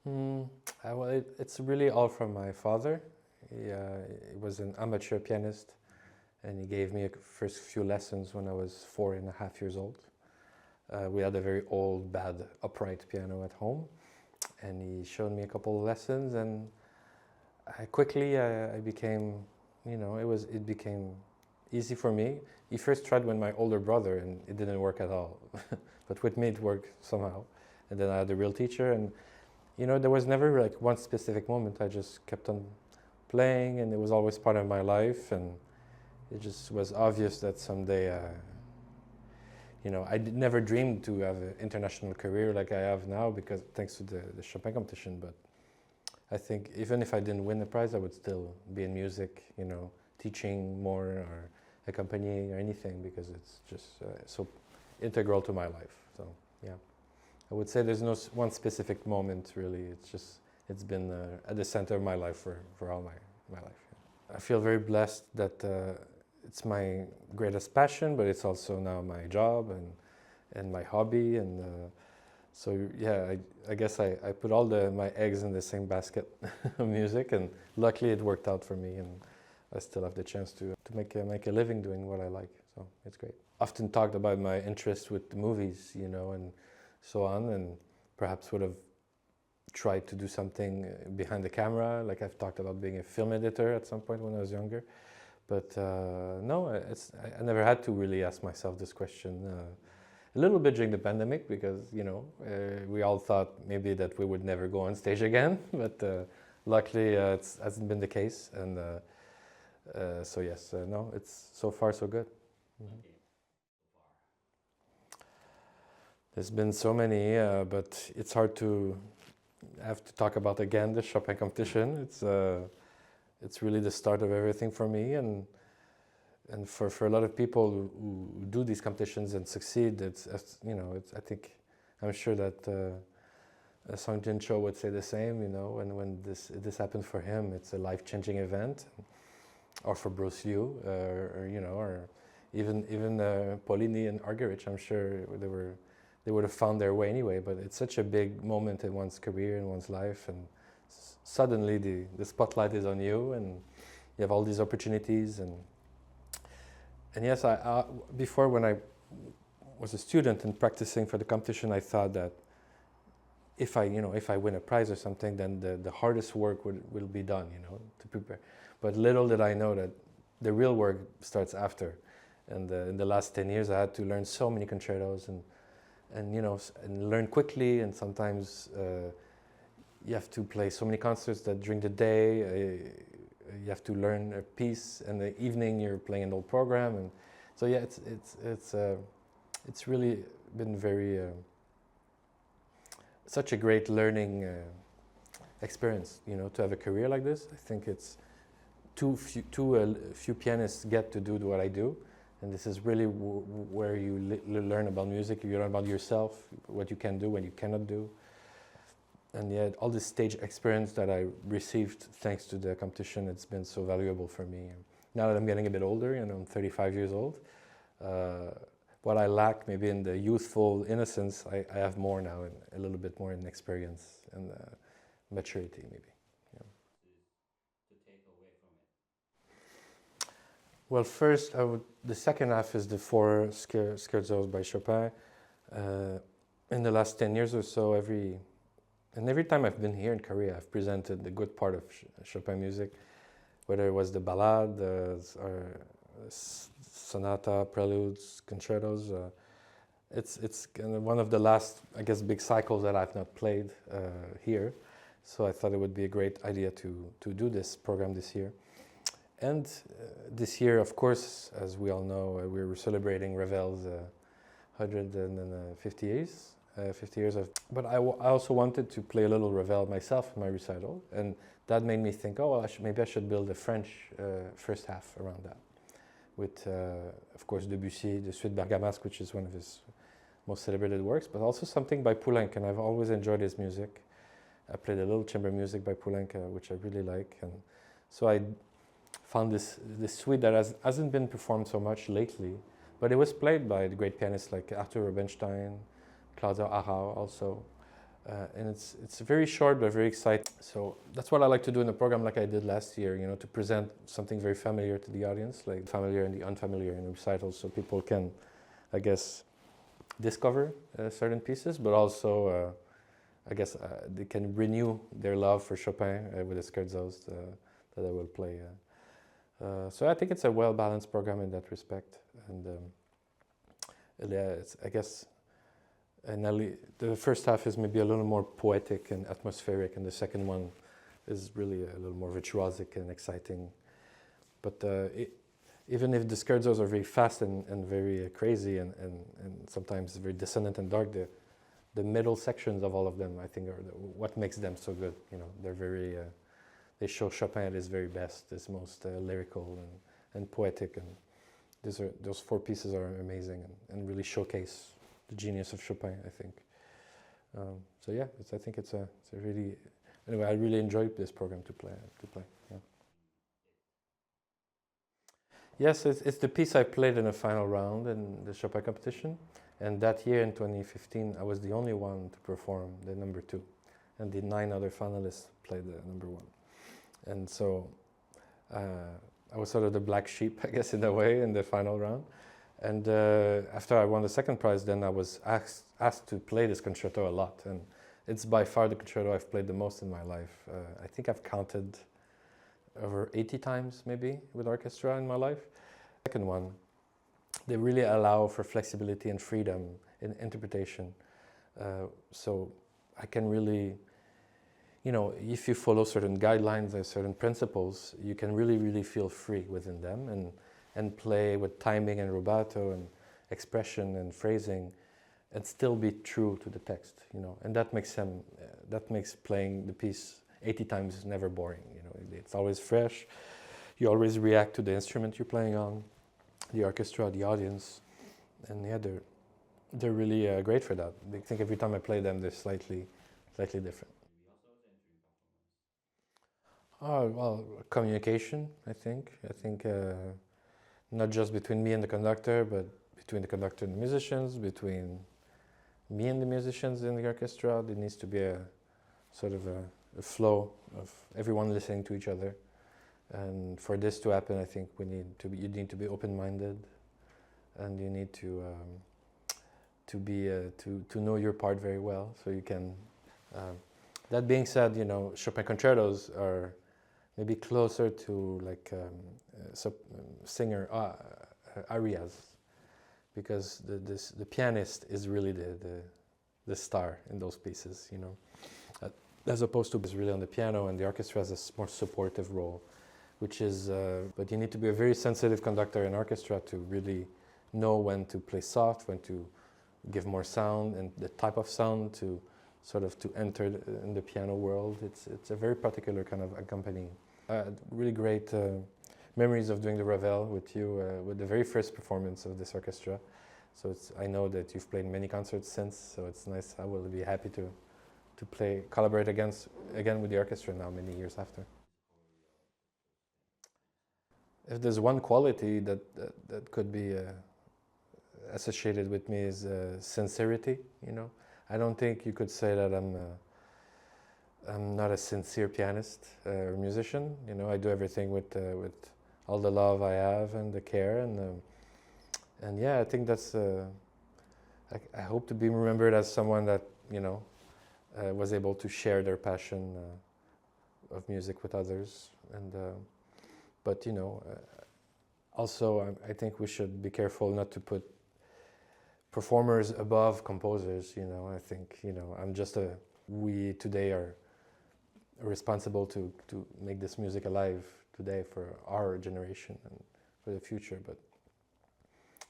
Well, it's really all from my father. He was an amateur pianist, and he gave me first few lessons when I was 4.5 years old. We had a very old, bad, upright piano at home, and he showed me a couple of lessons, and I became, it became easy for me. He first tried with my older brother, and it didn't work at all. But with me, it worked somehow. And then I had a real teacher, and there was never like one specific moment. I just kept on playing, and it was always part of my life, and it just was obvious that someday, never dreamed to have an international career like I have now, because thanks to the Chopin competition. But I think even if I didn't win the prize, I would still be in music, teaching more or accompanying or anything, because it's just so integral to my life. So yeah, I would say there's no one specific moment really. It's been at the center of my life for all my life. Yeah. I feel very blessed that it's my greatest passion, but it's also now my job and my hobby, and so yeah, I guess I put all my eggs in the same basket of music, and luckily it worked out for me, and I still have the chance to make a living doing what I like. So it's great. Often talked about my interest with the movies, and so on, and perhaps would have tried to do something behind the camera, like I've talked about being a film editor at some point when I was younger. But no, I never had to really ask myself this question. A little bit during the pandemic, because we all thought maybe that we would never go on stage again, but luckily it hasn't been the case, and so yes, no, it's so far so good. Mm-hmm. There's been so many, but it's hard to have to talk about again the Chopin competition. It's really the start of everything for me, and for a lot of people who do these competitions and succeed, I'm sure that Song Jin-cho would say the same. When this happened for him, it's a life-changing event, or for Bruce Liu, or even Polini and Argerich. I'm sure they would have found their way anyway. But it's such a big moment in one's career, in one's life, and suddenly the spotlight is on you, and you have all these opportunities. And yes, before, when I was a student and practicing for the competition, I thought that if I win a prize or something, then the hardest work will be done, to prepare. But little did I know that the real work starts after. And in the last 10 years, I had to learn so many concertos and learn quickly. And sometimes you have to play so many concerts that during the day you have to learn a piece, and the evening you're playing an old program. And so yeah, it's really been very such a great learning experience, to have a career like this. I think it's too few pianists get to do what I do, and this is really where you learn about music. You learn about yourself, what you can do, what you cannot do, and yet all this stage experience that I received thanks to the competition, it's been so valuable for me. Now that I'm getting a bit older, I'm 35 years old. What I lack maybe in the youthful innocence, I have more now, and a little bit more in experience and maturity, maybe. Yeah. To take away from it? Well, first, the second half is the 4 scherzos by Chopin. In the last 10 years or so, every time I've been here in Korea, I've presented the good part of Chopin music, whether it was the ballade, or sonata, preludes, concertos. It's one of the last, I guess, big cycles that I've not played here. So I thought it would be a great idea to do this program this year. And this year, of course, as we all know, we were celebrating Ravel's 150 years. 50 years of, but I also wanted to play a little Ravel myself in my recital, and that made me think, oh, well, maybe I should build a French first half around that, with, of course, Debussy, the Suite Bergamasque, which is one of his most celebrated works, but also something by Poulenc, and I've always enjoyed his music. I played a little chamber music by Poulenc, which I really like, and so I found this suite that hasn't been performed so much lately, but it was played by the great pianists like Arthur Rubinstein, Claudio Arrau also. And it's very short but very exciting. So that's what I like to do in a program like I did last year, you know, to present something very familiar to the audience, like familiar and the unfamiliar in recitals, so people can, I guess, discover certain pieces, but also, I guess, they can renew their love for Chopin with the scherzos that I will play. So I think it's a well-balanced program in that respect, and I guess. And the first half is maybe a little more poetic and atmospheric, and the second one is really a little more virtuosic and exciting. But even if the scherzos are very fast and very crazy and sometimes very dissonant and dark, the middle sections of all of them, I think, are what makes them so good. You know, they're very, they show Chopin at his very best, his most lyrical and poetic, and those four pieces are amazing and really showcase the genius of Chopin, I think. So yeah, I think it's a really, anyway, I really enjoyed this program to play. Yeah. Yes, it's the piece I played in the final round in the Chopin competition, and that year in 2015, I was the only one to perform the number 2, and the 9 other finalists played the number 1. And so I was sort of the black sheep, I guess, in a way, in the final round. And after I won the second prize, then I was asked to play this concerto a lot. And it's by far the concerto I've played the most in my life. I think I've counted over 80 times, maybe, with orchestra in my life. The second one, they really allow for flexibility and freedom in interpretation. So I can really, you know, if you follow certain guidelines or certain principles, you can really, really feel free within them and play with timing and rubato and expression and phrasing, and still be true to the text, you know. And that makes playing the piece 80 times never boring, you know. It's always fresh. You always react to the instrument you're playing on, the orchestra, the audience, and yeah, they're really great for that. I think every time I play them, they're slightly different. Oh well, communication. I think. Not just between me and the conductor, but between the conductor and the musicians, between me and the musicians in the orchestra. There needs to be a sort of a flow of everyone listening to each other. And for this to happen, I think you need to be open-minded, and you need to know your part very well, so you can. That being said, you know, Chopin concertos are maybe closer to like singer arias, because the pianist is really the star in those pieces, you know, as opposed to is really on the piano, and the orchestra has a more supportive role, which is. But you need to be a very sensitive conductor in orchestra to really know when to play soft, when to give more sound, and the type of sound to sort of to enter in the piano world. It's a very particular kind of accompanying. Really great memories of doing the Ravel with you, with the very first performance of this orchestra. So I know that you've played many concerts since, so it's nice. I will be happy to collaborate again with the orchestra now, many years after. If there's one quality that could be associated with me is sincerity, you know. I don't think you could say that I'm not a sincere pianist or musician. You know, I do everything with all the love I have and the care, and yeah, I think that's. I hope to be remembered as someone that, you know, was able to share their passion of music with others, and but you know, also I think we should be careful not to put performers above composers. You know, I think, you know, we today are responsible to make this music alive today for our generation and for the future. But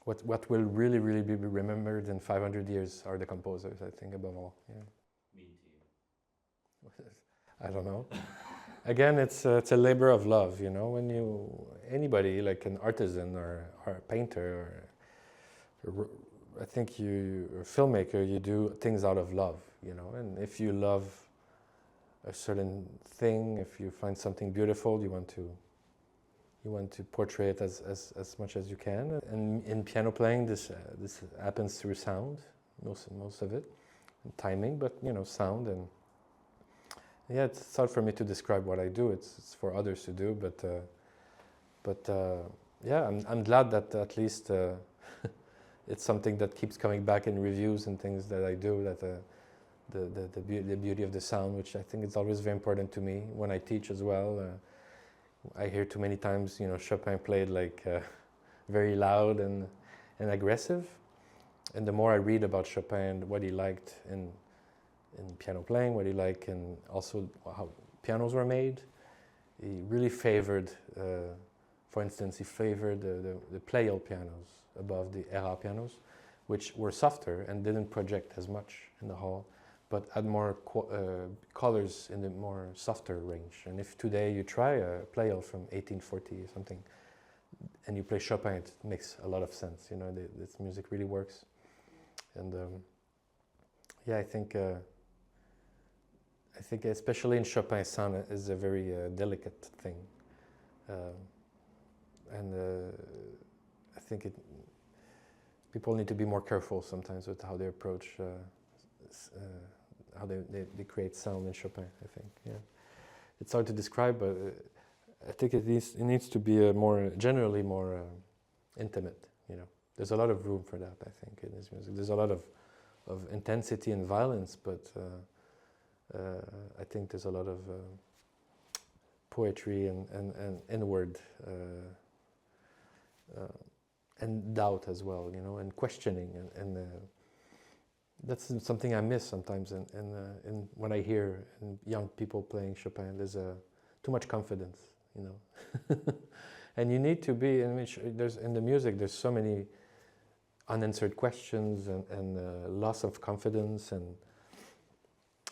what will really be remembered in 500 years are the composers, I think, above all. Yeah. Me too. I don't know. Again, it's a labor of love, you know. When anybody like an artisan or a painter or I think you're a filmmaker, you do things out of love, you know. And if you love a certain thing, if you find something beautiful, you want to portray it as much as you can. And in piano playing, this happens through sound, most of it. timing, but you know, sound. And yeah, it's hard for me to describe what I do. It's for others to do, but yeah, I'm glad that at least it's something that keeps coming back in reviews and things that I do. That the beauty of the sound, which I think is always very important to me when I teach as well. I hear too many times, you know, Chopin played like very loud and aggressive. And the more I read about Chopin, what he liked in piano playing, what he liked, and also how pianos were made, he really favored. For instance, he favored the playal pianos above the era pianos, which were softer and didn't project as much in the hall, but had more colors in the more softer range. And if today you try a playal from 1840 or something, and you play Chopin, it makes a lot of sense. You know, this music really works. And yeah, I think especially in Chopin, sound is a very delicate thing. And I think people need to be more careful sometimes with how they approach, how they create sound in Chopin, I think, yeah. It's hard to describe, but I think it needs to be generally more intimate, you know. There's a lot of room for that, I think, in his music. There's a lot of intensity and violence, but I think there's a lot of poetry and inward and doubt as well, you know, and questioning, and that's something I miss sometimes in when I hear young people playing Chopin. There's too much confidence, you know, and you need to be. In the music, there's so many unanswered questions and loss of confidence, and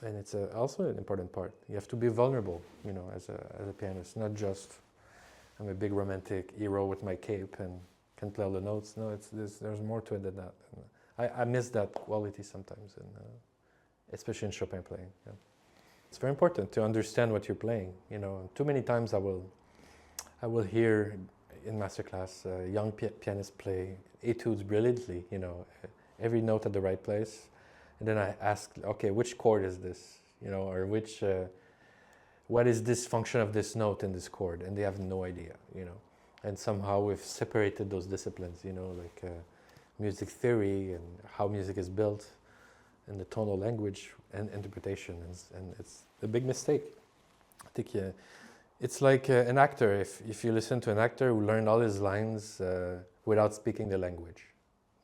it's also an important part. You have to be vulnerable, you know, as a pianist, not just I'm a big romantic hero with my cape and can play all the notes. No, there's more to it than that. I miss that quality sometimes, especially in Chopin playing. Yeah. It's very important to understand what you're playing. You know, too many times I will hear in masterclass young pianists play etudes brilliantly. You know, every note at the right place, and then I ask, okay, which chord is this? You know, or what is this function of this note in this chord? And they have no idea. You know, and somehow we've separated those disciplines. You know, like music theory and how music is built, and the tonal language and interpretation, and it's a big mistake. I think it's like an actor. If you listen to an actor who learned all his lines without speaking the language,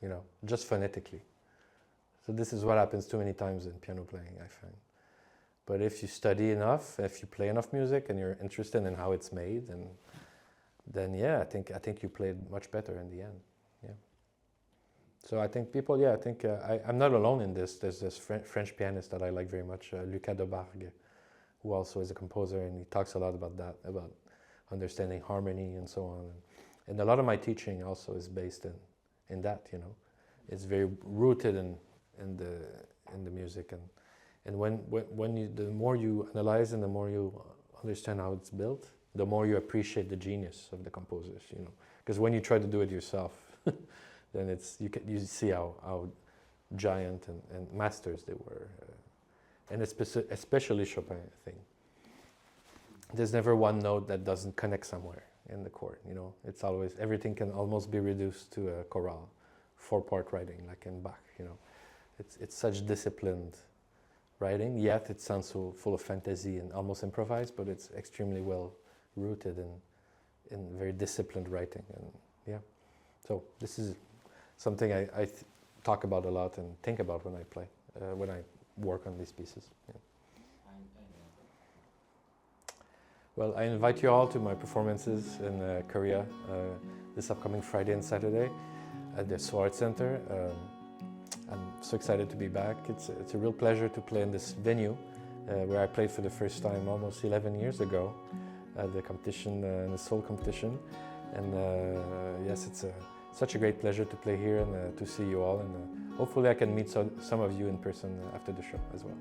you know, just phonetically. So this is what happens too many times in piano playing, I find. But if you study enough, if you play enough music and you're interested in how it's made, then yeah, I think you played much better in the end. Yeah. So I think people, yeah, I think I'm not alone in this. There's this French pianist that I like very much, Lucas Debargue, who also is a composer, and he talks a lot about that, about understanding harmony and so on. And a lot of my teaching also is based in that, you know. It's very rooted in the music, and the more you analyze and the more you understand how it's built, the more you appreciate the genius of the composers, you know. Because when you try to do it yourself, then you see how giant and masters they were, and especially Chopin, I think. There's never one note that doesn't connect somewhere in the chord, you know. It's always, everything can almost be reduced to a chorale, 4-part writing, like in Bach, you know. It's such disciplined writing, yet it sounds so full of fantasy and almost improvised, but it's extremely well rooted in very disciplined writing, and yeah. So this is something I talk about a lot and think about when I play, when I work on these pieces. Yeah. Well, I invite you all to my performances in Korea this upcoming Friday and Saturday at the Swart Center. I'm so excited to be back. It's a real pleasure to play in this venue where I played for the first time almost 11 years ago at the competition, the Seoul competition. And yes, it's such a great pleasure to play here and to see you all. And hopefully I can meet some of you in person after the show as well.